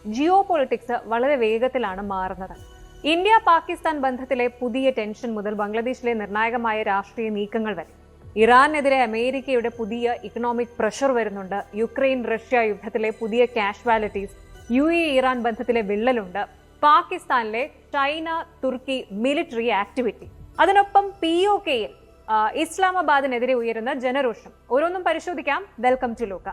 Jio politics വളരെ വേഗത്തിലാണ് മാറുന്നത്. ഇന്ത്യ പാകിസ്ഥാൻ ബന്ധത്തിലെ പുതിയ ടെൻഷൻ മുതൽ ബംഗ്ലാദേശിലെ നിർണായകമായ രാഷ്ട്രീയ നീക്കങ്ങൾ വരെ. ഇറാനെതിരെ അമേരിക്കയുടെ പുതിയ ഇക്കണോമിക് പ്രഷർ വരുന്നുണ്ട്. യുക്രൈൻ റഷ്യ യുദ്ധത്തിലെ പുതിയ കാഷ്വാലിറ്റീസ്, ഇറാൻ ബന്ധത്തിലെ വിള്ളലുണ്ട്, പാകിസ്ഥാനിലെ ചൈന തുർക്കി മിലിറ്ററി ആക്ടിവിറ്റി, അതിനൊപ്പം POKയിൽ ഇസ്ലാമാബാദിനെതിരെ ഉയരുന്ന ജനരോഷം. ഓരോന്നും പരിശോധിക്കാം. വെൽക്കം ടു ലോക.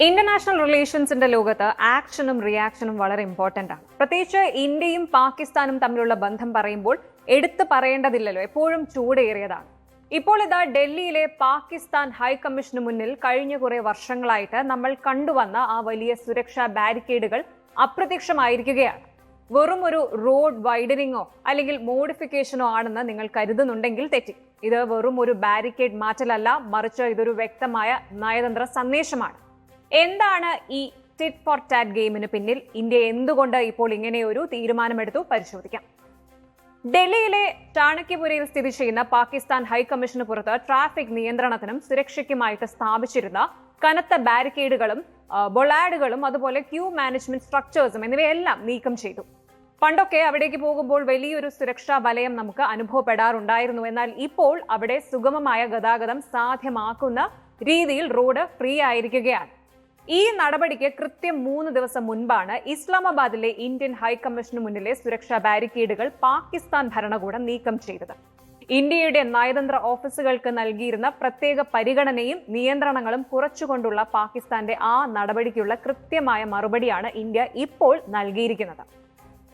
ഇന്റർനാഷണൽ റിലേഷൻസിന്റെ ലോകത്ത് ആക്ഷനും റിയാക്ഷനും വളരെ ഇമ്പോർട്ടന്റ് ആണ്. പ്രത്യേകിച്ച് ഇന്ത്യയും പാകിസ്ഥാനും തമ്മിലുള്ള ബന്ധം പറയുമ്പോൾ എടുത്തു പറയേണ്ടതില്ലല്ലോ, എപ്പോഴും ചൂടേറിയതാണ്. ഇപ്പോൾ ഇതാ ഡൽഹിയിലെ പാകിസ്ഥാൻ ഹൈക്കമ്മീഷന് മുന്നിൽ കഴിഞ്ഞ കുറെ വർഷങ്ങളായിട്ട് നമ്മൾ കണ്ടുവന്ന ആ വലിയ സുരക്ഷാ ബാരിക്കേഡുകൾ അപ്രത്യക്ഷമായിരിക്കുകയാണ്. വെറും ഒരു റോഡ് വൈഡനിങ്ങോ അല്ലെങ്കിൽ മോഡിഫിക്കേഷനോ ആണെന്ന് നിങ്ങൾ കരുതുന്നുണ്ടെങ്കിൽ തെറ്റി. ഇത് വെറും ഒരു ബാരിക്കേഡ് മാറ്റലല്ല, മറിച്ച് ഇതൊരു വ്യക്തമായ നയതന്ത്ര സന്ദേശമാണ്. എന്താണ് ഈ ടിറ്റ് ഫോർ ടാറ്റ് ഗെയിമിന് പിന്നിൽ? ഇന്ത്യ എന്തുകൊണ്ട് ഇപ്പോൾ ഇങ്ങനെ ഒരു തീരുമാനമെടുത്തു? പരിശോധിക്കാം. ഡൽഹിയിലെ ചാണക്യപുരയിൽ സ്ഥിതി ചെയ്യുന്ന പാകിസ്ഥാൻ ഹൈക്കമ്മീഷന് പുറത്ത് ട്രാഫിക് നിയന്ത്രണത്തിനും സുരക്ഷയ്ക്കുമായിട്ട് സ്ഥാപിച്ചിരുന്ന കനത്ത ബാരിക്കേഡുകളും ബൊളാഡുകളും അതുപോലെ ക്യൂ മാനേജ്മെന്റ് സ്ട്രക്ചേഴ്സും എന്നിവയെല്ലാം നീക്കം ചെയ്തു. പണ്ടൊക്കെ അവിടേക്ക് പോകുമ്പോൾ വലിയൊരു സുരക്ഷാ വലയം നമുക്ക് അനുഭവപ്പെടാറുണ്ടായിരുന്നു. എന്നാൽ ഇപ്പോൾ അവിടെ സുഗമമായ ഗതാഗതം സാധ്യമാക്കുന്ന രീതിയിൽ റോഡ് ഫ്രീ ആയിരിക്കുകയാണ്. ഈ നടപടിക്ക് കൃത്യം 3 ദിവസം മുൻപാണ് ഇസ്ലാമാബാദിലെ ഇന്ത്യൻ ഹൈക്കമ്മീഷന് മുന്നിലെ സുരക്ഷാ ബാരിക്കേഡുകൾ പാകിസ്ഥാൻ ഭരണകൂടം നീക്കം ചെയ്തത്. ഇന്ത്യയുടെ നയതന്ത്ര ഓഫീസുകൾക്ക് നൽകിയിരുന്ന പ്രത്യേക പരിഗണനയും നിയന്ത്രണങ്ങളും കുറച്ചുകൊണ്ടുള്ള പാകിസ്ഥാന്റെ ആ നടപടിക്കുള്ള കൃത്യമായ മറുപടിയാണ് ഇന്ത്യ ഇപ്പോൾ നൽകിയിരിക്കുന്നത്.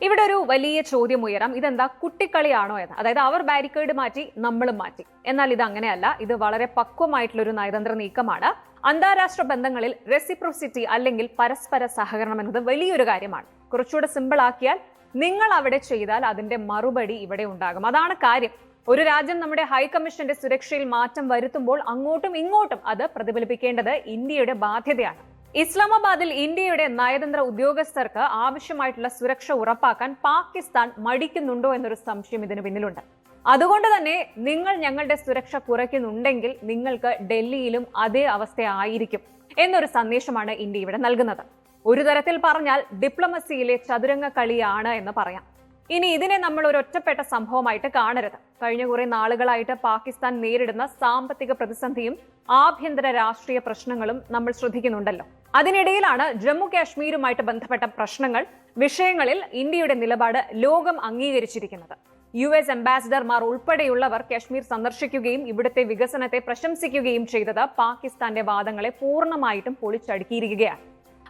ഇവിടെ ഒരു വലിയ ചോദ്യം ഉയരാം, ഇതെന്താ കുട്ടിക്കളിയാണോ എന്ന്. അതായത് അവർ ബാരിക്കേഡ് മാറ്റി, നമ്മളും മാറ്റി. എന്നാൽ ഇത് അങ്ങനെയല്ല. ഇത് വളരെ പക്വമായിട്ടുള്ള ഒരു നയതന്ത്ര നീക്കമാണ്. അന്താരാഷ്ട്ര ബന്ധങ്ങളിൽ റെസിപ്രോസിറ്റി അല്ലെങ്കിൽ പരസ്പര സഹകരണം എന്നത് വലിയൊരു കാര്യമാണ്. കുറച്ചുകൂടെ സിമ്പിൾ ആക്കിയാൽ, നിങ്ങൾ അവിടെ ചെയ്താൽ അതിന്റെ മറുപടി ഇവിടെ ഉണ്ടാകും. അതാണ് കാര്യം. ഒരു രാജ്യം നമ്മുടെ ഹൈക്കമ്മീഷന്റെ സുരക്ഷയിൽ മാറ്റം വരുത്തുമ്പോൾ അങ്ങോട്ടും ഇങ്ങോട്ടും അത് പ്രതിഫലിപ്പിക്കേണ്ടത് ഇന്ത്യയുടെ ബാധ്യതയാണ്. ഇസ്ലാമാബാദിൽ ഇന്ത്യയുടെ നയതന്ത്ര ഉദ്യോഗസ്ഥർക്ക് ആവശ്യമായിട്ടുള്ള സുരക്ഷ ഉറപ്പാക്കാൻ പാകിസ്ഥാൻ മടിക്കുന്നുണ്ടോ എന്നൊരു സംശയം ഇതിന് പിന്നിലുണ്ട്. അതുകൊണ്ട് തന്നെ നിങ്ങൾ ഞങ്ങളുടെ സുരക്ഷ കുറയ്ക്കുന്നുണ്ടെങ്കിൽ നിങ്ങൾക്ക് ഡൽഹിയിലും അതേ അവസ്ഥയായിരിക്കും എന്നൊരു സന്ദേശമാണ് ഇന്ത്യ ഇവിടെ നൽകുന്നത്. ഒരു തരത്തിൽ പറഞ്ഞാൽ ഡിപ്ലോമസിയിലെ ചതുരംഗ കളിയാണ് എന്ന് പറയാം. ഇനി ഇതിനെ നമ്മൾ ഒരു ഒറ്റപ്പെട്ട സംഭവമായിട്ട് കാണരുത്. കഴിഞ്ഞ കുറെ നാളുകളായിട്ട് പാകിസ്ഥാൻ നേരിടുന്ന സാമ്പത്തിക പ്രതിസന്ധിയും ആഭ്യന്തര രാഷ്ട്രീയ പ്രശ്നങ്ങളും നമ്മൾ ശ്രദ്ധിക്കുന്നുണ്ടല്ലോ. അതിനിടയിലാണ് ജമ്മു കാശ്മീരുമായിട്ട് ബന്ധപ്പെട്ട വിഷയങ്ങളിൽ ഇന്ത്യയുടെ നിലപാട് ലോകം അംഗീകരിച്ചിരിക്കുന്നത്. US അംബാസിഡർമാർ ഉൾപ്പെടെയുള്ളവർ കാശ്മീർ സന്ദർശിക്കുകയും ഇവിടുത്തെ വികസനത്തെ പ്രശംസിക്കുകയും ചെയ്തത് പാകിസ്ഥാന്റെ വാദങ്ങളെ പൂർണ്ണമായിട്ടും പൊളിച്ചടുക്കിയിരിക്കുകയാണ്.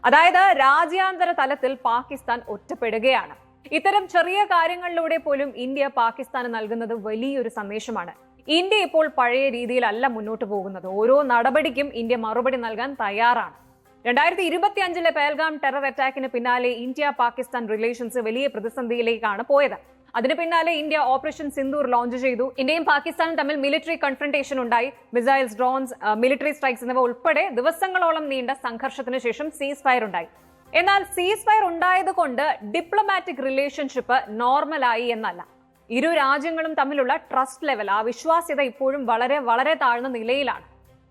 അതായത് രാജ്യാന്തര തലത്തിൽ പാകിസ്ഥാൻ ഒറ്റപ്പെടുകയാണ്. ഇത്തരം ചെറിയ കാര്യങ്ങളിലൂടെ പോലും ഇന്ത്യ പാകിസ്ഥാന് നൽകുന്നത് വലിയൊരു സന്ദേശമാണ്. ഇന്ത്യ ഇപ്പോൾ പഴയ രീതിയിലല്ല മുന്നോട്ട് പോകുന്നത്. ഓരോ നടപടിക്കും ഇന്ത്യ മറുപടി നൽകാൻ തയ്യാറാണ്. 2025 പെഹൽഗാം ടെറർ അറ്റാക്കിന് പിന്നാലെ ഇന്ത്യ പാകിസ്ഥാൻ റിലേഷൻസ് വലിയ പ്രതിസന്ധിയിലേക്കാണ് പോയത്. അതിന് പിന്നാലെ ഇന്ത്യ ഓപ്പറേഷൻ സിന്ദൂർ ലോഞ്ച് ചെയ്തു. ഇന്ത്യയും പാകിസ്ഥാനും തമ്മിൽ മിലിറ്ററി കൺഫ്രണ്ടേഷൻ ഉണ്ടായി. മിസൈൽസ്, ഡ്രോൺസ്, മിലിറ്ററി സ്ട്രൈക്സ് എന്നിവ ഉൾപ്പെടെ ദിവസങ്ങളോളം നീണ്ട സംഘർഷത്തിന് ശേഷം സീസ് ഫയർ ഉണ്ടായി. എന്നാൽ സീസ് ഫയർ ഉണ്ടായത് കൊണ്ട് ഡിപ്ലോമാറ്റിക് റിലേഷൻഷിപ്പ് നോർമലായി എന്നല്ല. ഇരു രാജ്യങ്ങളും തമ്മിലുള്ള ട്രസ്റ്റ് ലെവൽ, ആ വിശ്വാസ്യത ഇപ്പോഴും വളരെ വളരെ താഴ്ന്ന നിലയിലാണ്.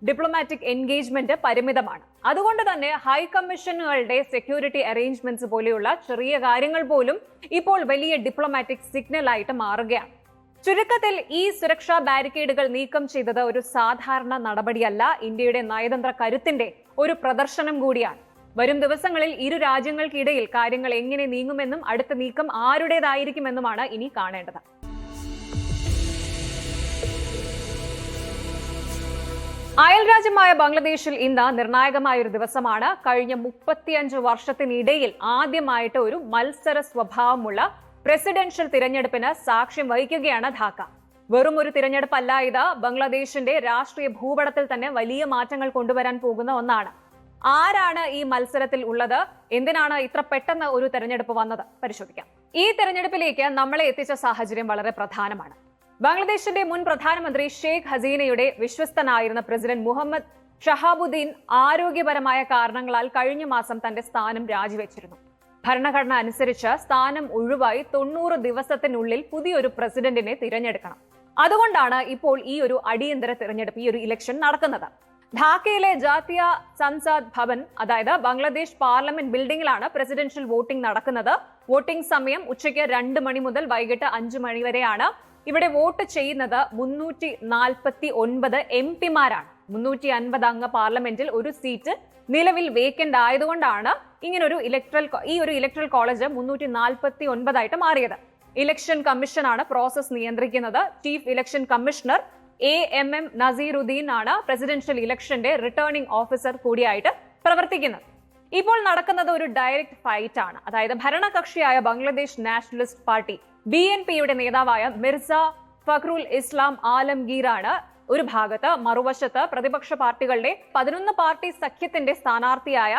ഡിപ്ലോമാറ്റിക് എൻഗേജ്മെന്റ് പരിമിതമാണ്. അതുകൊണ്ട് തന്നെ ഹൈക്കമ്മീഷനുകളുടെ സെക്യൂരിറ്റി അറേഞ്ച്മെന്റ്സ് പോലെയുള്ള ചെറിയ കാര്യങ്ങൾ പോലും ഇപ്പോൾ വലിയ ഡിപ്ലോമാറ്റിക് സിഗ്നൽ ആയിട്ട് മാറുകയാണ്. ചുരുക്കത്തിൽ ഈ സുരക്ഷാ ബാരിക്കേഡുകൾ നീക്കം ചെയ്തത് ഒരു സാധാരണ നടപടിയല്ല, ഇന്ത്യയുടെ നയതന്ത്ര കരുത്തിന്റെ ഒരു പ്രദർശനം കൂടിയാണ്. വരും ദിവസങ്ങളിൽ ഇരു രാജ്യങ്ങൾക്കിടയിൽ കാര്യങ്ങൾ എങ്ങനെ നീങ്ങുമെന്നും അടുത്ത നീക്കം ആരുടേതായിരിക്കുമെന്നുമാണ് ഇനി കാണേണ്ടത്. അയൽരാജ്യമായ ബംഗ്ലാദേശിൽ ഇന്ന് നിർണായകമായ ഒരു ദിവസമാണ്. കഴിഞ്ഞ 35 വർഷത്തിനിടയിൽ ആദ്യമായിട്ട് ഒരു മത്സര സ്വഭാവമുള്ള പ്രസിഡൻഷ്യൽ തിരഞ്ഞെടുപ്പിന് സാക്ഷ്യം വഹിക്കുകയാണ് ധാക്ക. വെറും ഒരു തിരഞ്ഞെടുപ്പല്ല ഇത്. ബംഗ്ലാദേശിന്റെ രാഷ്ട്രീയ ഭൂപടത്തിൽ തന്നെ വലിയ മാറ്റങ്ങൾ കൊണ്ടുവരാൻ പോകുന്ന ഒന്നാണ്. ആരാണ് ഈ മത്സരത്തിൽ ഉള്ളത്? എന്തിനാണ് ഇത്ര പെട്ടെന്ന് ഒരു തെരഞ്ഞെടുപ്പ് വന്നത്? പരിശോധിക്കാം. ഈ തെരഞ്ഞെടുപ്പിലേക്ക് നമ്മളെ എത്തിച്ച സാഹചര്യം വളരെ പ്രധാനമാണ്. ബംഗ്ലാദേശിന്റെ മുൻ പ്രധാനമന്ത്രി ഷെയ്ഖ് ഹസീനയുടെ വിശ്വസ്തനായിരുന്ന പ്രസിഡന്റ് മുഹമ്മദ് ഷഹാബുദ്ദീൻ ആരോഗ്യപരമായ കാരണങ്ങളാൽ കഴിഞ്ഞ മാസം തന്റെ സ്ഥാനം രാജിവെച്ചിരുന്നു. ഭരണഘടന അനുസരിച്ച് സ്ഥാനം ഒഴിവായി 90 ദിവസത്തിനുള്ളിൽ പുതിയൊരു പ്രസിഡന്റിനെ തിരഞ്ഞെടുക്കണം. അതുകൊണ്ടാണ് ഇപ്പോൾ ഈ ഒരു അടിയന്തര തിരഞ്ഞെടുപ്പ്, ഈ ഒരു ഇലക്ഷൻ നടക്കുന്നത്. ധാക്കയിലെ ജാതീയ സൻസദ് ഭവൻ, അതായത് ബംഗ്ലാദേശ് പാർലമെന്റ് ബിൽഡിംഗിലാണ് പ്രസിഡൻഷ്യൽ വോട്ടിംഗ് നടക്കുന്നത്. വോട്ടിംഗ് സമയം ഉച്ചയ്ക്ക് 2 മണി മുതൽ വൈകിട്ട് 5 മണി വരെയാണ്. ഇവിടെ വോട്ട് ചെയ്യുന്നത് 349 MP-മാരാണ്. 350 അംഗ പാർലമെന്റിൽ ഒരു സീറ്റ് നിലവിൽ വേക്കന്റ് ആയതുകൊണ്ടാണ് ഇങ്ങനൊരു ഇലക്ട്രൽ കോളേജ് 349 ആയിട്ട് മാറിയത്. ഇലക്ഷൻ കമ്മീഷനാണ് പ്രോസസ് നിയന്ത്രിക്കുന്നത്. Chief election commissioner AMM Nasiruddin ആണ് പ്രസിഡൻഷ്യൽ ഇലക്ഷന്റെ റിട്ടേണിംഗ് ഓഫീസർ കൂടിയായിട്ട് പ്രവർത്തിക്കുന്നത്. ഇപ്പോൾ നടക്കുന്നത് ഒരു ഡയറക്റ്റ് ഫൈറ്റ് ആണ്. അതായത് ഭരണകക്ഷിയായ ബംഗ്ലാദേശ് നാഷണലിസ്റ്റ് പാർട്ടി BNPയുടെ നേതാവായ മിർസ ഫഖ്റുൽ ഇസ്ലാം ആലംഗീറാണ് ഒരു ഭാഗത്ത്, മറുവശത്ത് പ്രതിപക്ഷ പാർട്ടികളുടെ 11 പാർട്ടി സഖ്യത്തിന്റെ സ്ഥാനാർത്ഥിയായ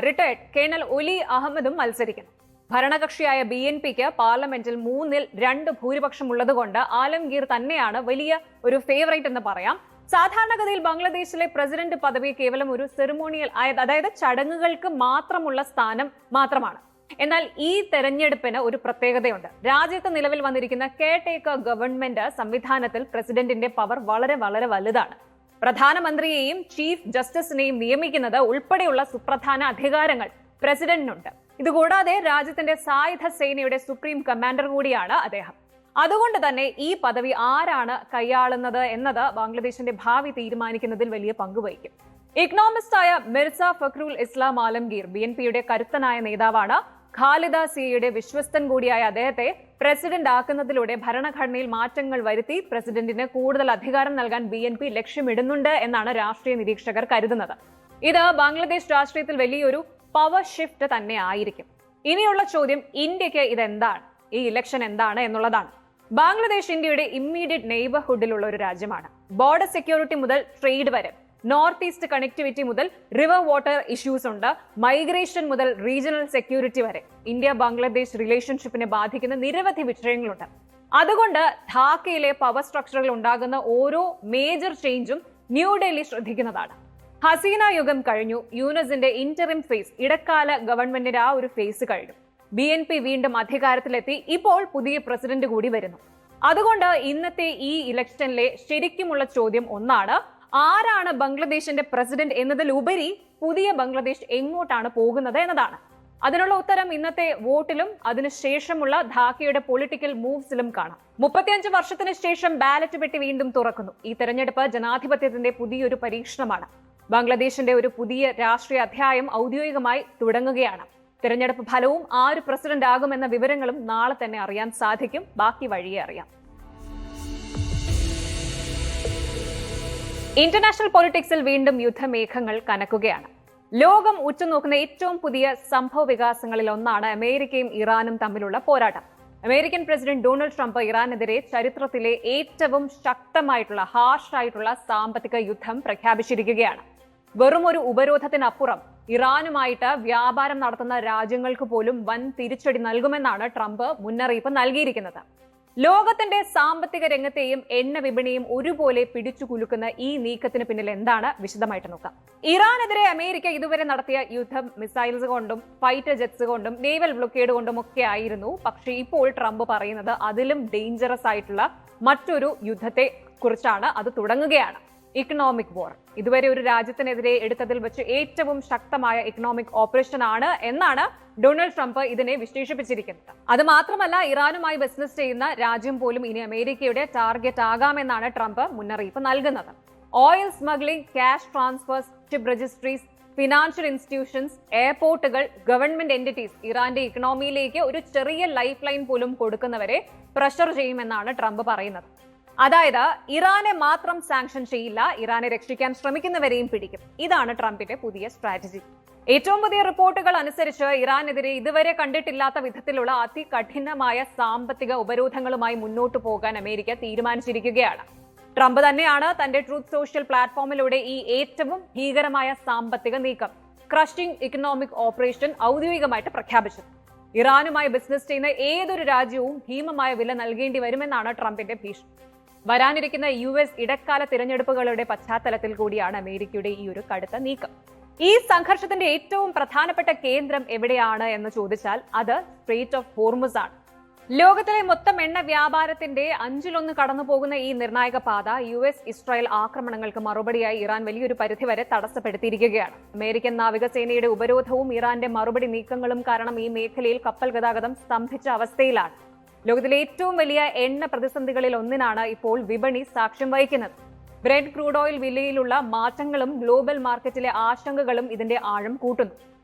റിട്ടയർഡ് കേണൽ ഒലി അഹമ്മദും മത്സരിക്കുന്നു. ഭരണകക്ഷിയായ BNPക്ക് പാർലമെന്റിൽ 3-2 ഭൂരിപക്ഷം ഉള്ളതുകൊണ്ട് ആലംഗീർ തന്നെയാണ് വലിയ ഒരു ഫേവറേറ്റ് എന്ന് പറയാം. സാധാരണഗതിയിൽ ബംഗ്ലാദേശിലെ പ്രസിഡന്റ് പദവി കേവലം ഒരു സെറിമോണിയൽ, അതായത് ചടങ്ങുകൾക്ക് മാത്രമുള്ള സ്ഥാനം മാത്രമാണ്. എന്നാൽ ഈ തെരഞ്ഞെടുപ്പിന് ഒരു പ്രത്യേകതയുണ്ട്. രാജ്യത്ത് നിലവിൽ വന്നിരിക്കുന്ന കെയർ ടേക്കർ ഗവൺമെന്റ് സംവിധാനത്തിൽ പ്രസിഡന്റിന്റെ പവർ വളരെ വളരെ വലുതാണ്. പ്രധാനമന്ത്രിയെയും ചീഫ് ജസ്റ്റിസിനെയും നിയമിക്കുന്നത് ഉൾപ്പെടെയുള്ള സുപ്രധാന അധികാരങ്ങൾ പ്രസിഡന്റിനുണ്ട്. ഇതുകൂടാതെ രാജ്യത്തിന്റെ സായുധ സേനയുടെ സുപ്രീം കമാൻഡർ കൂടിയാണ് അദ്ദേഹം. അതുകൊണ്ട് തന്നെ ഈ പദവി ആരാണ് കൈയാളുന്നത് എന്നത് ബംഗ്ലാദേശിന്റെ ഭാവി തീരുമാനിക്കുന്നതിൽ വലിയ പങ്കുവഹിക്കും. ഇക്കണോമിസ്റ്റായ മിർസ ഫഖ്റുൽ ഇസ്ലാം ആലംഗീർ BNPയുടെ കരുത്തനായ നേതാവാണ്. ഖാലിദ സിയയുടെ വിശ്വസ്തൻ കൂടിയായ അദ്ദേഹത്തെ പ്രസിഡന്റ് ആക്കുന്നതിലൂടെ ഭരണഘടനയിൽ മാറ്റങ്ങൾ വരുത്തി പ്രസിഡന്റിന് കൂടുതൽ അധികാരം നൽകാൻ BNP ലക്ഷ്യമിടുന്നുണ്ട് എന്നാണ് രാഷ്ട്രീയ നിരീക്ഷകർ കരുതുന്നത്. ഇത് ബംഗ്ലാദേശ് രാഷ്ട്രീയത്തിൽ വലിയൊരു പവർ ഷിഫ്റ്റ് തന്നെ ആയിരിക്കും. ഇനിയുള്ള ചോദ്യം ഇന്ത്യക്ക് ഇതെന്താണ്, ഈ ഇലക്ഷൻ എന്താണ് എന്നുള്ളതാണ്. ബംഗ്ലാദേശ് ഇന്ത്യയുടെ ഇമ്മീഡിയറ്റ് നെയ്ബർഹുഡിലുള്ള ഒരു രാജ്യമാണ്. ബോർഡർ സെക്യൂരിറ്റി മുതൽ ട്രേഡ് വരെ, നോർത്ത് ഈസ്റ്റ് കണക്ടിവിറ്റി മുതൽ റിവർ വാട്ടർ ഇഷ്യൂസ് ഉണ്ട്, മൈഗ്രേഷൻ മുതൽ റീജിയണൽ സെക്യൂരിറ്റി വരെ ഇന്ത്യ ബംഗ്ലാദേശ് റിലേഷൻഷിപ്പിനെ ബാധിക്കുന്ന നിരവധി വിഷയങ്ങളുണ്ട്. അതുകൊണ്ട് ധാക്കയിലെ പവർ സ്ട്രക്ചറിൽ ഉണ്ടാകുന്ന ഓരോ മേജർ ചേഞ്ചും ന്യൂഡൽഹി ശ്രദ്ധിക്കുന്നതാണ്. ഹസീന യുഗം കഴിഞ്ഞു. യൂനസിന്റെ ഇന്ററിം ഫേസ്, ഇടക്കാല ഗവൺമെന്റിന്റെ ആ ഒരു ഫേസ് കഴിഞ്ഞു. BNP വീണ്ടും അധികാരത്തിലെത്തി. ഇപ്പോൾ പുതിയ പ്രസിഡന്റ് കൂടി വരുന്നു. അതുകൊണ്ട് ഇന്നത്തെ ഈ ഇലക്ഷനിലെ ശരിക്കുമുള്ള ചോദ്യം ഒന്നാണ്, ആരാണ് ബംഗ്ലാദേശിന്റെ പ്രസിഡന്റ് എന്നതിലുപരി പുതിയ ബംഗ്ലാദേശ് എങ്ങോട്ടാണ് പോകുന്നത് എന്നതാണ്. അതിനുള്ള ഉത്തരം ഇന്നത്തെ വോട്ടിലും അതിനുശേഷമുള്ള ധാക്കയുടെ പൊളിറ്റിക്കൽ മൂവ്സിലും കാണാം. 35 വർഷത്തിന് ശേഷം ബാലറ്റ് പെട്ടി വീണ്ടും തുറക്കുന്നു. ഈ തെരഞ്ഞെടുപ്പ് ജനാധിപത്യത്തിന്റെ പുതിയൊരു പരീക്ഷണമാണ്. ബംഗ്ലാദേശിന്റെ ഒരു പുതിയ രാഷ്ട്രീയ അധ്യായം ഔദ്യോഗികമായി തുടങ്ങുകയാണ്. തെരഞ്ഞെടുപ്പ് ഫലവും ആര് പ്രസിഡന്റ് ആകുമെന്ന വിവരങ്ങളും നാളെ തന്നെ അറിയാൻ സാധിക്കും. ബാക്കി വഴിയെ അറിയാം. ഇന്റർനാഷണൽ പൊളിറ്റിക്സിൽ വീണ്ടും യുദ്ധമേഘങ്ങൾ കനക്കുകയാണ്. ലോകം ഉറ്റുനോക്കുന്ന ഏറ്റവും പുതിയ സംഭവ വികാസങ്ങളിൽ ഒന്നാണ് അമേരിക്കയും ഇറാനും തമ്മിലുള്ള പോരാട്ടം. അമേരിക്കൻ പ്രസിഡന്റ് ഡൊണാൾഡ് ട്രംപ് ഇറാനെതിരെ ചരിത്രത്തിലെ ഏറ്റവും ശക്തമായിട്ടുള്ള ഹാർഷായിട്ടുള്ള സാമ്പത്തിക യുദ്ധം പ്രഖ്യാപിച്ചിരിക്കുകയാണ്. വെറും ഒരു ഉപരോധത്തിനപ്പുറം ഇറാനുമായിട്ട് വ്യാപാരം നടത്തുന്ന രാജ്യങ്ങൾക്ക് പോലും വൻ തിരിച്ചടി നൽകുമെന്നാണ് ട്രംപ് മുന്നറിയിപ്പ് നൽകിയിരിക്കുന്നത്. ലോകത്തിന്റെ സാമ്പത്തിക രംഗത്തെയും എണ്ണ വിപണിയും ഒരുപോലെ പിടിച്ചു കുലുക്കുന്ന ഈ നീക്കത്തിന് പിന്നിൽ എന്താണ്, വിശദമായിട്ട് നോക്കാം. ഇറാനെതിരെ അമേരിക്ക ഇതുവരെ നടത്തിയ യുദ്ധം മിസൈൽസ് കൊണ്ടും ഫൈറ്റർ ജെറ്റ്സ് കൊണ്ടും നേവൽ ബ്ലോക്കേഡ് കൊണ്ടും ഒക്കെ ആയിരുന്നു. പക്ഷേ ഇപ്പോൾ ട്രംപ് പറയുന്നത് അതിലും ഡേഞ്ചറസ് ആയിട്ടുള്ള മറ്റൊരു യുദ്ധത്തെ കുറിച്ചാണ്. അത് തുടങ്ങുകയാണ്, ഇക്കണോമിക് വാർ. ഇതുവരെ ഒരു രാജ്യത്തിനെതിരെ എടുത്തതിൽ വെച്ച് ഏറ്റവും ശക്തമായ ഇക്കണോമിക് ഓപ്പറേഷൻ ആണ് എന്നാണ് ഡൊണാൾഡ് ട്രംപ് ഇതിനെ വിശേഷിപ്പിച്ചിരിക്കുന്നത്. അത് മാത്രമല്ല, ഇറാനുമായി ബിസിനസ് ചെയ്യുന്ന രാജ്യം പോലും ഇനി അമേരിക്കയുടെ ടാർഗറ്റ് ആകാമെന്നാണ് ട്രംപ് മുന്നറിയിപ്പ് നൽകുന്നത്. Oil smuggling, cash transfers, ship registries, financial institutions, എയർപോർട്ടുകൾ, ഗവൺമെന്റ് എന്റിറ്റീസ് ഇറാന്റെ ഇക്കണോമിയിലേക്ക് ഒരു ചെറിയ ലൈഫ് ലൈൻ പോലും കൊടുക്കുന്നവരെ പ്രഷർ ചെയ്യുമെന്നാണ് ട്രംപ് പറയുന്നത്. അതായത് ഇറാനെ മാത്രം സാങ്ഷൻ ചെയ്യില്ല, ഇറാനെ രക്ഷിക്കാൻ ശ്രമിക്കുന്നവരെയും പിടിക്കും. ഇതാണ് ട്രംപിന്റെ പുതിയ സ്ട്രാറ്റജി. ഏറ്റവും പുതിയ റിപ്പോർട്ടുകൾ അനുസരിച്ച് ഇറാനെതിരെ ഇതുവരെ കണ്ടിട്ടില്ലാത്ത വിധത്തിലുള്ള അതികഠിനമായ സാമ്പത്തിക ഉപരോധങ്ങളുമായി മുന്നോട്ടു പോകാൻ അമേരിക്ക തീരുമാനിച്ചിരിക്കുകയാണ്. ട്രംപ് തന്നെയാണ് തന്റെ ട്രൂത്ത് സോഷ്യൽ പ്ലാറ്റ്ഫോമിലൂടെ ഈ ഏറ്റവും ഭീകരമായ സാമ്പത്തിക നീക്കം, ക്രഷിംഗ് ഇക്കണോമിക് ഓപ്പറേഷൻ ഔദ്യോഗികമായിട്ട് പ്രഖ്യാപിച്ചത്. ഇറാനുമായി ബിസിനസ് ചെയ്യുന്ന ഏതൊരു രാജ്യവും ഭീമമായ വില നൽകേണ്ടി വരുമെന്നാണ് ട്രംപിന്റെ ഭീഷണി. വരാനിരിക്കുന്ന US ഇടക്കാല തിരഞ്ഞെടുപ്പുകളുടെ പശ്ചാത്തലത്തിൽ കൂടിയാണ് അമേരിക്കയുടെ ഈ ഒരു കടുത്ത നീക്കം. ഈ സംഘർഷത്തിന്റെ ഏറ്റവും പ്രധാനപ്പെട്ട കേന്ദ്രം എവിടെയാണ് എന്ന് ചോദിച്ചാൽ അത് സ്ട്രെയിറ്റ് ഓഫ് ഹോർമുസ് ആണ്. ലോകത്തിലെ മൊത്തം എണ്ണ വ്യാപാരത്തിന്റെ 1/5 കടന്നു പോകുന്ന ഈ നിർണായക പാത US-ഇസ്രായേൽ ആക്രമണങ്ങൾക്ക് മറുപടിയായി ഇറാൻ വലിയൊരു പരിധിവരെ തടസ്സപ്പെടുത്തിയിരിക്കുകയാണ്. അമേരിക്കൻ നാവികസേനയുടെ ഉപരോധവും ഇറാന്റെ മറുപടി നീക്കങ്ങളും കാരണം ഈ മേഖലയിൽ കപ്പൽ ഗതാഗതം സ്തംഭിച്ച അവസ്ഥയിലാണ്. ലോകത്തിലെ ഏറ്റവും വലിയ എണ്ണ പ്രതിസന്ധികളിൽ ഒന്നിനാണ് ഇപ്പോൾ വിപണി സാക്ഷ്യം വഹിക്കുന്നത്. ബ്രെഡ് ക്രൂഡ് ഓയിൽ വിലയിലുള്ള മാറ്റങ്ങളും ഗ്ലോബൽ മാർക്കറ്റിലെ ആശങ്കകളും ഇതിന്റെ ആഴം കൂട്ടുന്നു.